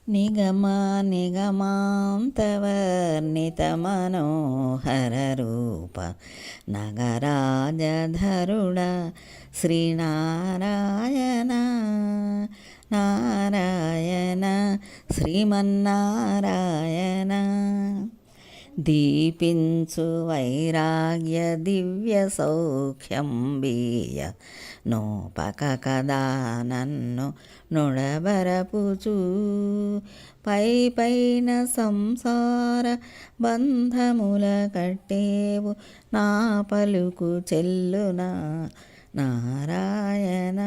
నిగమా నిగమాంతవర్ణితమనోహరరూప నగరాజధరుడ శ్రీనారాయణ నారాయణ శ్రీమన్నారాయణ దీపించు వైరాగ్య దివ్య సౌఖ్యం బీయ నోపక కదా నన్ను నుడబరపుచు పైన సంసార బంధముల కట్టేవు నా పలుకు చెల్లునా నారాయణ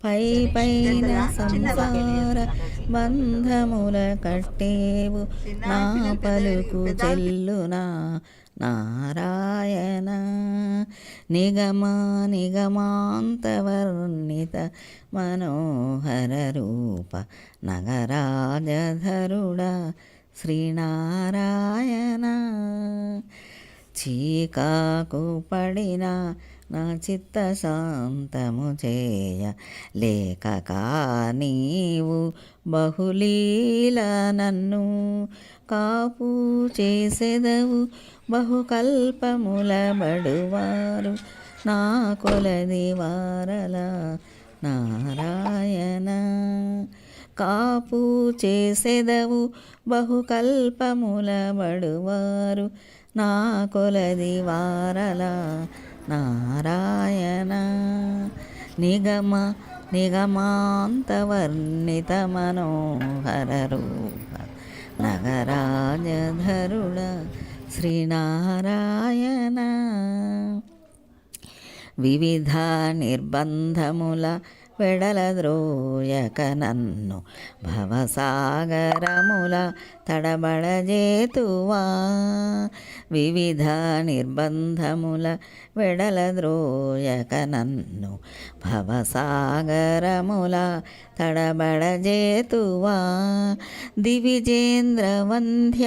పైన సంసార బంధముల కట్టేవు నా పలుకు చెల్లునా నారాయణ నిగమాంతవర్ణిత మనోహర రూప నగరాజధరుడ శ్రీనారాయణ చీకాకు పడిన నా చిత్త శాంతము చేయ లేక నీవు బహులీల నన్ను కాపు చేసెదవు బహుకల్పముల బడువారు నా కొలది వారల నారాయణ కాపు చేసెదవు బహుకల్పముల బడువారు నా కొలది వారల నారాయణ నిగమాంతవర్ణిత మనోహర రూప నగరాజధరుడ శ్రీనారాయణ వివిధ నిర్బంధముల వెడలద్రోయక నన్ను భవసాగరముల తడబడజేతువా వివిధ నిర్బంధముల వెడలద్రోయక నన్ను భవసాగరముల తడబడజేతువా దివిజేంద్ర వంధ్య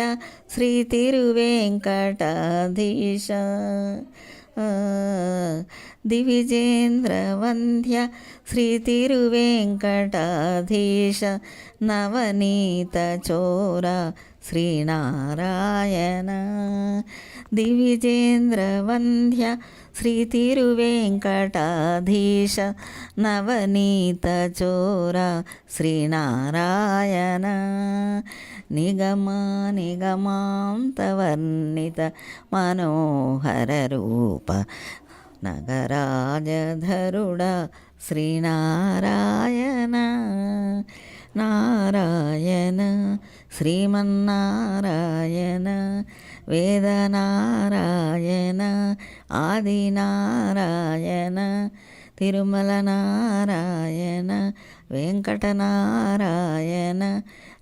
శ్రీ తిరువేంకటాధీశ దివిజేంద్ర వంధ్య శ్రీ తిరువేంకటాధీశ నవనీత చోర శ్రీనారాయణ దివిజేంద్ర వంధ్య శ్రీ తిరువేంకటాధీశ నవనీత చోర శ్రీనారాయణ నిగమాంతవర్ణిత మనోహర రూప నగరాజధరుడ శ్రీనారాయణ నారాయణ శ్రీమన్నారాయణ వేదనారాయణ ఆదినారాయణ తిరుమల నారాయణ వెంకటనారాయణ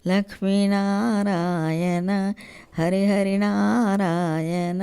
లక్ష్మీనారాయణ హరిహరినారాయణ